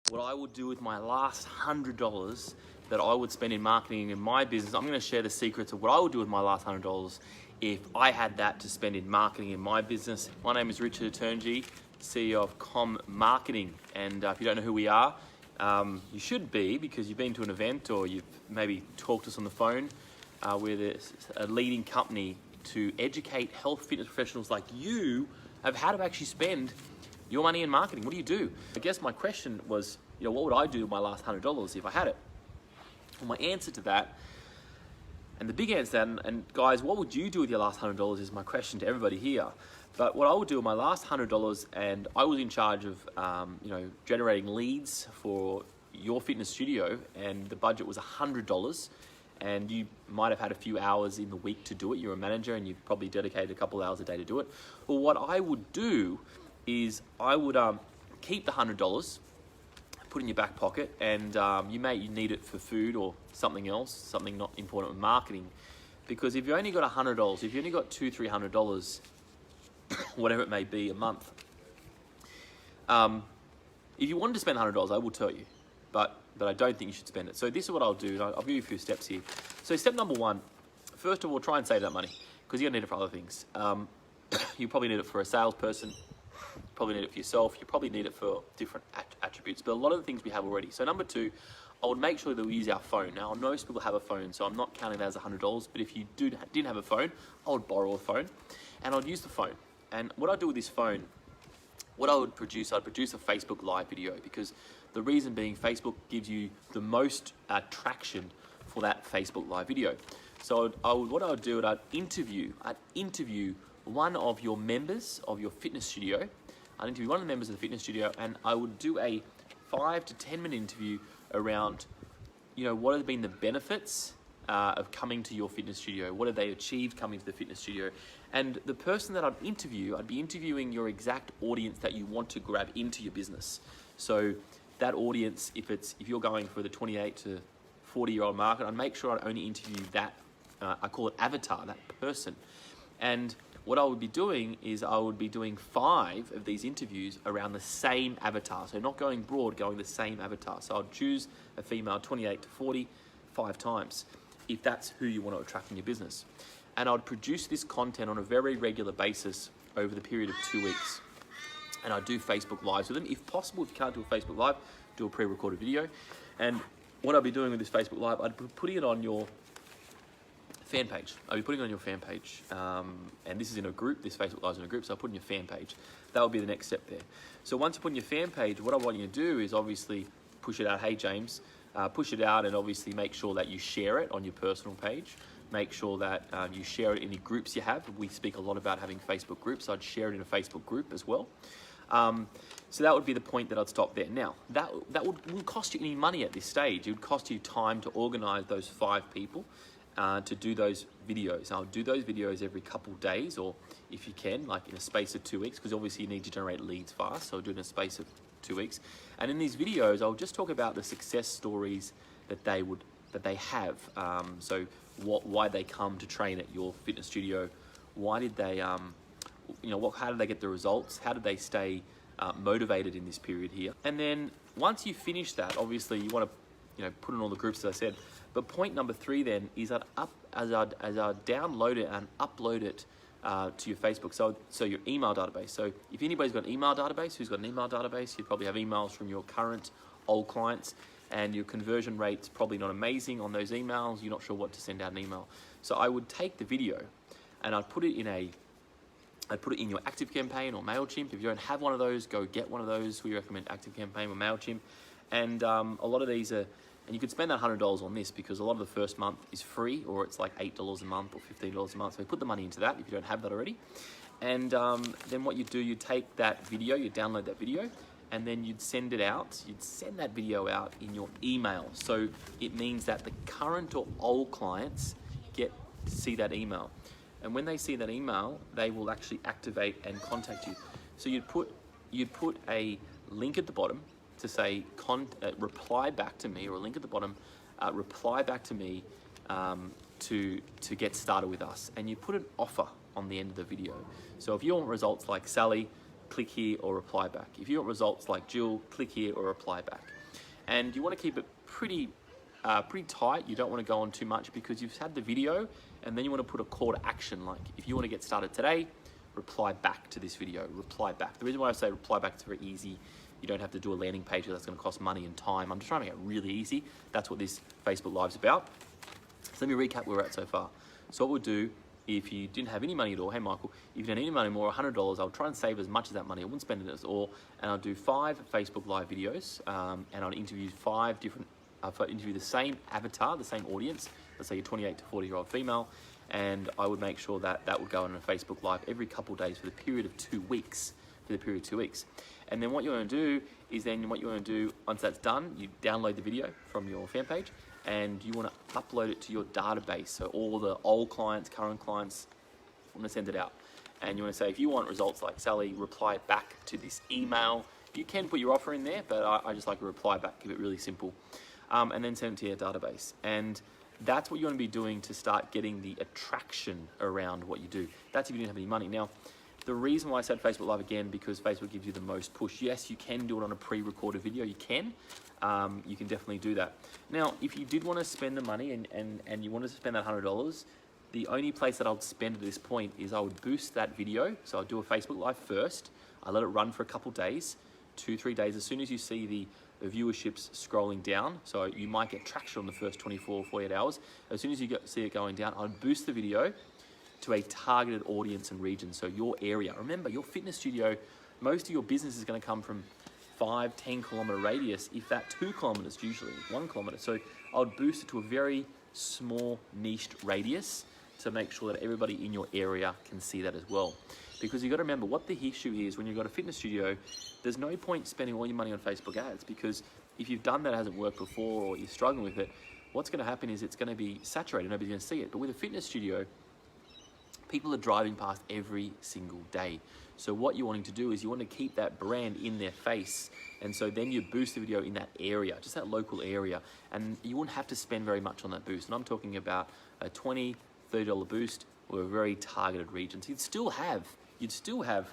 what I would do with my last $100 that I would spend in marketing in my business. I'm going to share the secrets of what I would do with my last $100 if I had that to spend in marketing in my business. My name is Richard Aturnji, CEO of Com Marketing, and if you don't know who we are, you should be, because you've been to an event or you've maybe talked to us on the phone. We're a leading company to educate health fitness professionals like you of how to actually spend your money in marketing. What do you do? I guess my question was, what would I do with my last $100 if I had it? Well, my answer to that, and the big answer, and guys, what would you do with your last $100 is my question to everybody here. But what I would do with my last $100, and I was in charge of, generating leads for your fitness studio, and the budget was $100, and you might have had a few hours in the week to do it. You're a manager, and you've probably dedicated a couple hours a day to do it. Well, what I would do is I would keep the $100, put it in your back pocket, and you need it for food or something else, something not important with marketing. Because if you only got $100, if you only got $200-300, whatever it may be, a month, if you wanted to spend $100, I will tell you, but I don't think you should spend it. So this is what I'll do. I'll give you a few steps here. So step number one, first of all, try and save that money, because you're gonna need it for other things. You probably need it for a salesperson. You probably need it for yourself. You probably need it for different attributes, but a lot of the things we have already. So number two, I would make sure that we use our phone. Now, most people have a phone, so I'm not counting that as $100, but if you didn't have a phone, I would borrow a phone, and I'd use the phone. And what I'd do with this phone, what I would produce, I'd produce a Facebook Live video, because the reason being, Facebook gives you the most traction for that Facebook Live video. So what I would do, I'd interview one of your members of your fitness studio. I'd interview one of the members of the fitness studio, and I would do a 5 to 10 minute interview around, what have been the benefits of coming to your fitness studio? What have they achieved coming to the fitness studio? And the person that I'd be interviewing your exact audience that you want to grab into your business. So that audience, if you're going for the 28 to 40-year-old market, I'd make sure I'd only interview that, I call it avatar, that person. And what I would be doing is I would be doing 5 of these interviews around the same avatar. So not going broad, going the same avatar. So I'll choose a female 28 to 40 5 times, if that's who you want to attract in your business. And I'd produce this content on a very regular basis over the period of 2 weeks. And I'd do Facebook Lives with them. If possible, if you can't do a Facebook Live, do a pre-recorded video. And what I'd be doing with this Facebook Live, I'd be putting it on your fan page. I'll be putting it on your fan page, and this is in a group. This Facebook Live is in a group, so I'll put it in your fan page. That would be the next step there. So once you put in your fan page, what I want you to do is obviously push it out. Hey James, push it out, and obviously make sure that you share it on your personal page. Make sure that you share it in any groups you have. We speak a lot about having Facebook groups. So I'd share it in a Facebook group as well. So that would be the point that I'd stop there. Now, that wouldn't cost you any money at this stage. It would cost you time to organize those 5 people to do those videos. I'll do those videos every couple days, or if you can, like in a space of 2 weeks, because obviously you need to generate leads fast, so I'll do it in a space of 2 weeks. And in these videos, I'll just talk about the success stories that they have. So why they come to train at your fitness studio, why did they, how did they get the results? How did they stay motivated in this period here? And then once you finish that, obviously you want to, put in all the groups, as I said. But point number 3 then is I'd download it and upload it to your Facebook, so your email database. So if anybody's got an email database, who's got an email database, you probably have emails from your current old clients, and your conversion rate's probably not amazing on those emails. You're not sure what to send out an email. So I would take the video and I'd put it in your ActiveCampaign or MailChimp. If you don't have one of those, go get one of those. We recommend ActiveCampaign or MailChimp. And a lot of these are, and you could spend that $100 on this, because a lot of the first month is free, or it's like $8 a month or $15 a month. So you put the money into that if you don't have that already. And then what you do, you take that video, you download that video, and then you'd send it out. You'd send that video out in your email. So it means that the current or old clients see that email. And when they see that email, they will actually activate and contact you. So you'd put a link at the bottom to say reply back to me, or a link at the bottom, reply back to me to get started with us. And you put an offer on the end of the video. So if you want results like Sally, click here or reply back. If you want results like Jill, click here or reply back. And you want to keep it pretty tight. You don't want to go on too much because you've had the video, and then you want to put a call to action, like if you want to get started today, reply back to this video, reply back. The reason why I say reply back is very easy. You don't have to do a landing page that's going to cost money and time. I'm just trying to make it really easy. That's what this Facebook Live's about. So let me recap where we're at so far. So what we'll do, if you didn't have any money at all, hey Michael, if you don't need any money more, $100, I'll try and save as much of that money. I wouldn't spend it at all. And I'll do 5 Facebook Live videos, and I'll interview 5 different, interview the same avatar, the same audience. Let's say you're 28 to 40-year-old female, and I would make sure that that would go on a Facebook Live every couple of days for the period of 2 weeks. And then what you want to do is once that's done, you download the video from your fan page, and you want to upload it to your database. So all the old clients, current clients, want to send it out. And you want to say, if you want results like Sally, reply back to this email. You can put your offer in there, but I just like a reply back, keep it really simple. And then send it to your database. And that's what you want to be doing to start getting the attraction around what you do. That's if you didn't have any money. Now, the reason why I said Facebook Live again, because Facebook gives you the most push. Yes, you can do it on a pre-recorded video. You can definitely do that. Now, if you did want to spend the money and you wanted to spend that $100, the only place that I would spend at this point is I would boost that video. So I'll do a Facebook Live first. I let it run for a couple days, 2-3 days. As soon as you see the viewerships scrolling down, so you might get traction on the first 24, 48 hours. As soon as you see it going down, I'd boost the video to a targeted audience and region. So your area, remember your fitness studio, most of your business is going to come from 5-10 kilometer radius, if that 2 kilometers, usually 1 kilometer. So I would boost it to a very small niched radius to make sure that everybody in your area can see that as well. Because you've got to remember what the issue is when you've got a fitness studio, there's no point spending all your money on Facebook ads, because if you've done that, it hasn't worked before, or you're struggling with it, what's going to happen is it's going to be saturated, nobody's going to see it. But with a fitness studio, people are driving past every single day. So what you're wanting to do is you want to keep that brand in their face. And so then you boost the video in that area, just that local area. And you wouldn't have to spend very much on that boost. And I'm talking about a $20, $30 boost or a very targeted region. So you'd still have,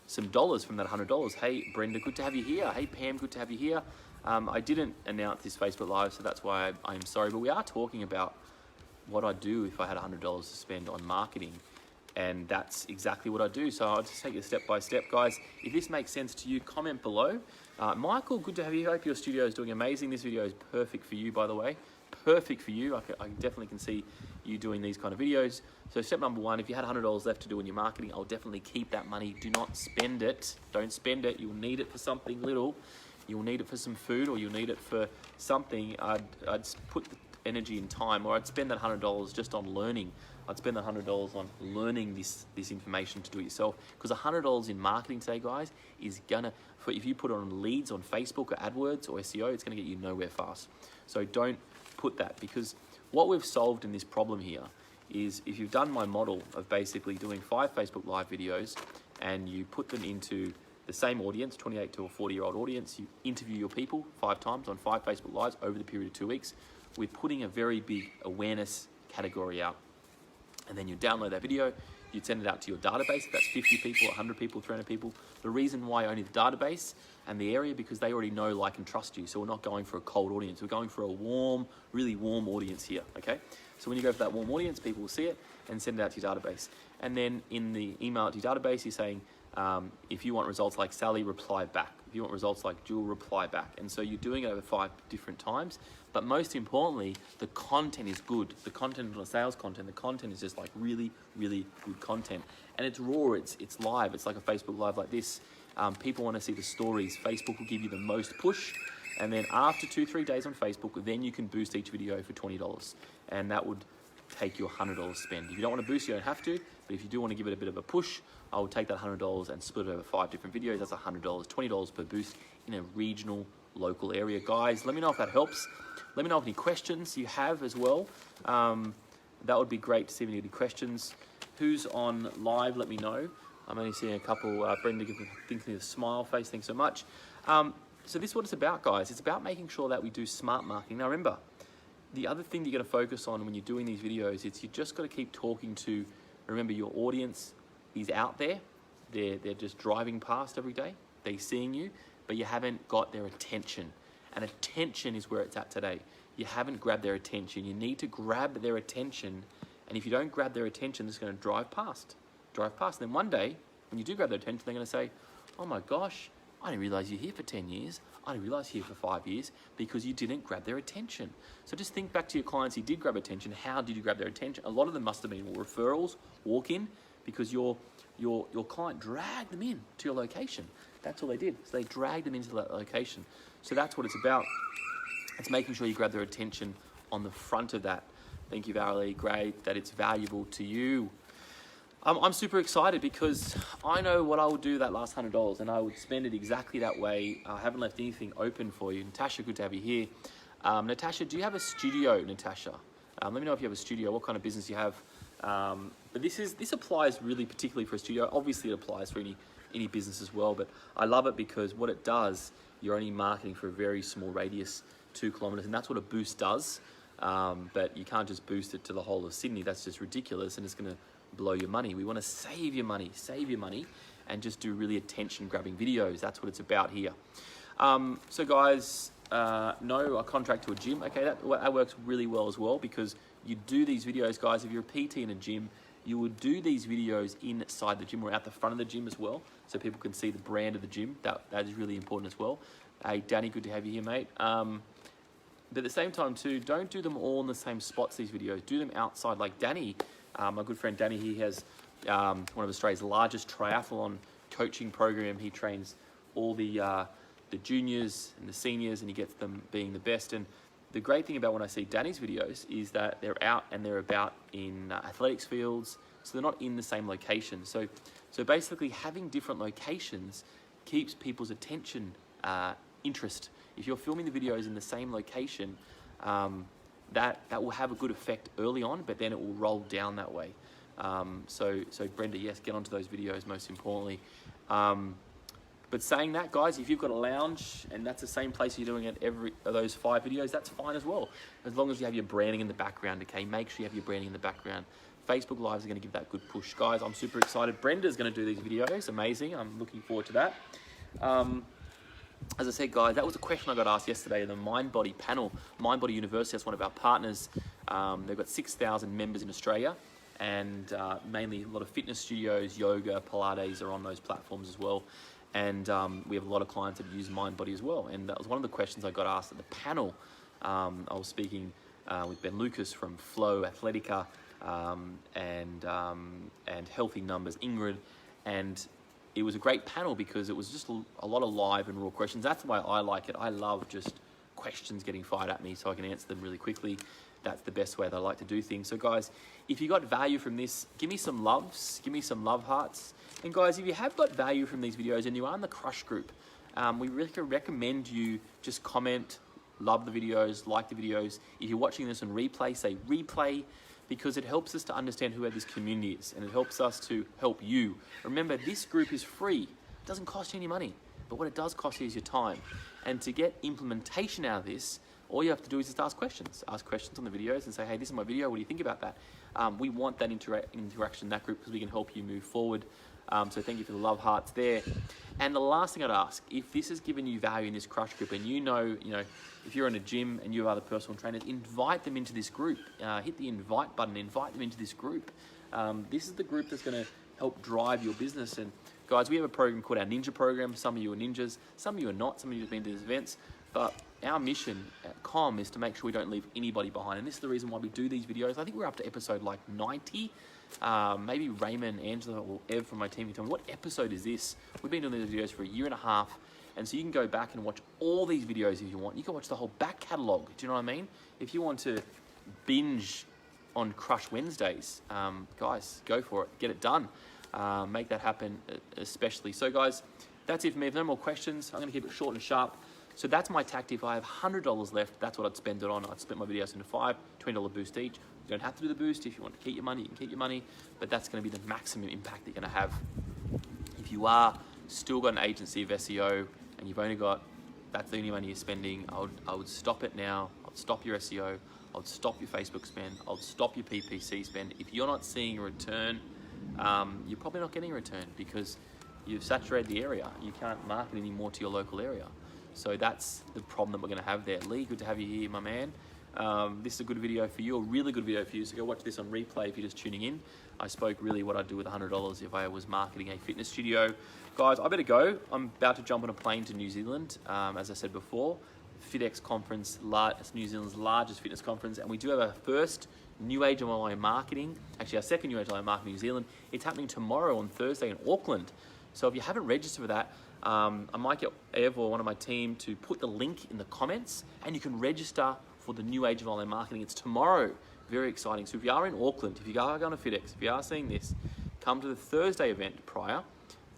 some dollars from that $100. Hey, Brenda, good to have you here. Hey, Pam, good to have you here. I didn't announce this Facebook Live, so that's why I'm sorry, but we are talking about what I'd do if I had $100 to spend on marketing, and that's exactly what I do. So I'll just take it step by step, guys. If this makes sense to you, comment below. Michael, good to have you. I hope your studio is doing amazing. This video is perfect for you, by the way. Perfect for you. I definitely can see you doing these kind of videos. So step number 1, if you had $100 left to do in your marketing, I'll definitely keep that money. Do not spend it. Don't spend it. You'll need it for something little. You'll need it for some food, or you'll need it for something. I'd put the energy and time, or I'd spend that $100 just on learning. I'd spend that $100 on learning this information to do it yourself, because $100 in marketing today, guys, is gonna, if you put it on leads on Facebook or AdWords or SEO, it's gonna get you nowhere fast. So don't put that, because what we've solved in this problem here is, if you've done my model of basically doing 5 Facebook Live videos and you put them into the same audience, 28 to a 40-year-old audience, you interview your people 5 times on 5 Facebook Lives over the period of 2 weeks, we're putting a very big awareness category out. And then you download that video, you'd send it out to your database. If that's 50 people, 100 people, 300 people. The reason why only the database and the area, because they already know, like, and trust you. So we're not going for a cold audience. We're going for a warm, really warm audience here, okay? So when you go for that warm audience, people will see it and send it out to your database. And then in the email to your database, you're saying, if you want results like Sally, reply back. If you want results like Jewel, reply back. And so you're doing it over 5 different times. But most importantly, the content is good. The content is not sales content. The content is just like really, really good content. And it's raw, it's live. It's like a Facebook Live like this. People want to see the stories. Facebook will give you the most push. And then after 2-3 days on Facebook, then you can boost each video for $20. And that would take you $100 spend. If you don't want to boost, you don't have to. But if you do want to give it a bit of a push, I will take that $100 and split it over 5 different videos. That's $100, $20 per boost in a regional, local area. Guys, let me know if that helps. Let me know if any questions you have as well. That would be great to see if you have any questions. Who's on live, let me know. I'm only seeing a couple. Brenda gives me a smile face, thanks so much. So this is what it's about, guys. It's about making sure that we do smart marketing. Now remember, the other thing that you're gonna focus on when you're doing these videos is you just gotta keep talking to, remember, your audience is out there, they're just driving past every day. They're seeing you, but you haven't got their attention. And attention is where it's at today. You haven't grabbed their attention. You need to grab their attention. And if you don't grab their attention, it's going to drive past. And then one day, when you do grab their attention, they're going to say, oh my gosh, I didn't realize you're here for 10 years. I didn't realize you're here for 5 years, because you didn't grab their attention. So just think back to your clients who did grab attention. How did you grab their attention? A lot of them must have been referrals, walk-in, because your client dragged them in to your location. That's all they did. So they dragged them into that location. So that's what it's about. It's making sure you grab their attention on the front of that. Thank you, Valerie. Great that it's valuable to you. I'm super excited because I know what I would do that last $100, and I would spend it exactly that way. I haven't left anything open for you. Natasha, good to have you here. Natasha, do you have a studio, Natasha? Let me know if you have a studio, what kind of business you have. But this applies really particularly for a studio. Obviously, it applies for any business as well. But I love it because what it does, you're only marketing for a very small radius, 2 kilometers, and that's what a boost does. But you can't just boost it to the whole of Sydney. That's just ridiculous, and it's going to blow your money. We want to save your money, and just do really attention-grabbing videos. That's what it's about here. So guys, no, a contract to a gym. Okay, that works really well as well, because you do these videos, guys. If you're a PT in a gym, you would do these videos inside the gym or out the front of the gym as well, so people can see the brand of the gym. That is really important as well. Hey, Danny, good to have you here, mate. But at the same time too, don't do them all in the same spots, these videos. Do them outside. Like Danny, my good friend Danny, he has one of Australia's largest triathlon coaching program. He trains all the juniors and the seniors, and he gets them being the best. And the great thing about when I see Danny's videos is that they're out and they're about in athletics fields, so they're not in the same location. So basically having different locations keeps people's attention, interest. If you're filming the videos in the same location, that will have a good effect early on, but then it will roll down that way. So Brenda, yes, get onto those videos most importantly. But saying that, guys, if you've got a lounge and that's the same place you're doing at every of those 5 videos, that's fine as well. As long as you have your branding in the background, okay? Make sure you have your branding in the background. Facebook Lives are going to give that good push. Guys, I'm super excited. Brenda's going to do these videos. Amazing. I'm looking forward to that. As I said, guys, that was a question I got asked yesterday in the MindBody panel. MindBody University, that's one of our partners. They've got 6,000 members in Australia, and mainly a lot of fitness studios, yoga, Pilates are on those platforms as well. And we have a lot of clients that use MindBody as well. And that was one of the questions I got asked at the panel. I was speaking with Ben Lucas from Flow Athletica and Healthy Numbers, Ingrid, and it was a great panel because it was just a lot of live and raw questions. That's why I like it. I love just questions getting fired at me so I can answer them really quickly. That's the best way that I like to do things. So guys, if you got value from this, give me some loves, give me some love hearts. And guys, if you have got value from these videos and you are in the Crush group, we really recommend you just comment, love the videos, like the videos. If you're watching this on replay, say replay, because it helps us to understand who this community is, and it helps us to help you. Remember, this group is free. It doesn't cost you any money, but what it does cost you is your time. And to get implementation out of this, all you have to do is just ask questions. Ask questions on the videos and say, hey, this is my video, what do you think about that? We want that interaction in that group because we can help you move forward. So thank you for the love hearts there. And the last thing I'd ask, if this has given you value in this Crush group, and you know, if you're in a gym and you have other personal trainers, invite them into this group. Hit the invite button, invite them into this group. This is the group that's going to help drive your business. And guys, we have a program called our Ninja Program. Some of you are ninjas, some of you are not, some of you have been to these events. But our mission at COM is to make sure we don't leave anybody behind. And this is the reason why we do these videos. I think we're up to episode like 90. Maybe Raymond, Angela, or Ev from my team can tell me, what episode is this? We've been doing these videos for 1.5 years. And so you can go back and watch all these videos if you want. You can watch the whole back catalogue. Do you know what I mean? If you want to binge on Crush Wednesdays, guys, go for it. Get it done. Make that happen especially. So guys, that's it for me. If no more questions, I'm going to keep it short and sharp. So that's my tactic. If I have $100 left, that's what I'd spend it on. I'd split my videos into 5, $20 boost each. You don't have to do the boost. If you want to keep your money, you can keep your money, but that's going to be the maximum impact that you're going to have. If you are still got an agency of SEO and you've only got, that's the only money you're spending, I would stop it now. I'd stop your SEO. I'd stop your Facebook spend. I'd stop your PPC spend. If you're not seeing a return, you're probably not getting a return because you've saturated the area. You can't market anymore to your local area. So that's the problem that we're going to have there. Lee, good to have you here, my man. This is a good video for you, a really good video for you. So go watch this on replay if you're just tuning in. I spoke really what I'd do with $100 if I was marketing a fitness studio. Guys, I better go. I'm about to jump on a plane to New Zealand, as I said before. FitX conference, New Zealand's largest fitness conference, and we do have our first New Age of Online Marketing, actually our second New Age of Online Marketing in New Zealand. It's happening tomorrow on Thursday in Auckland. So if you haven't registered for that, I might get Ev or one of my team to put the link in the comments, and you can register for the New Age of Online Marketing. It's tomorrow. Very exciting. So if you are in Auckland, if you are going to FitX, if you are seeing this, come to the Thursday event prior.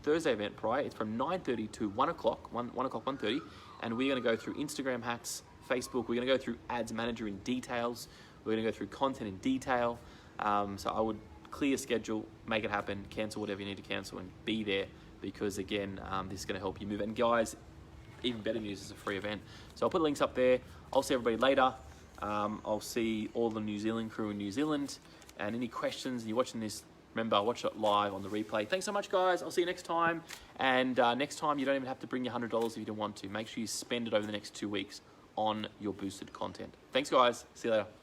It's from 9:30 to 1 o'clock, 1:30, and we're going to go through Instagram hacks, Facebook. We're going to go through Ads Manager in details. We're going to go through content in detail. So I would clear your schedule, make it happen, cancel whatever you need to cancel, and be there, because again, this is going to help you move. And guys, even better news, it's a free event. So I'll put links up there. I'll see everybody later. I'll see all the New Zealand crew in New Zealand. And any questions, and you're watching this, remember, watch it live on the replay. Thanks so much, guys. I'll see you next time. And next time, you don't even have to bring your $100 if you don't want to. Make sure you spend it over the next 2 weeks on your boosted content. Thanks, guys. See you later.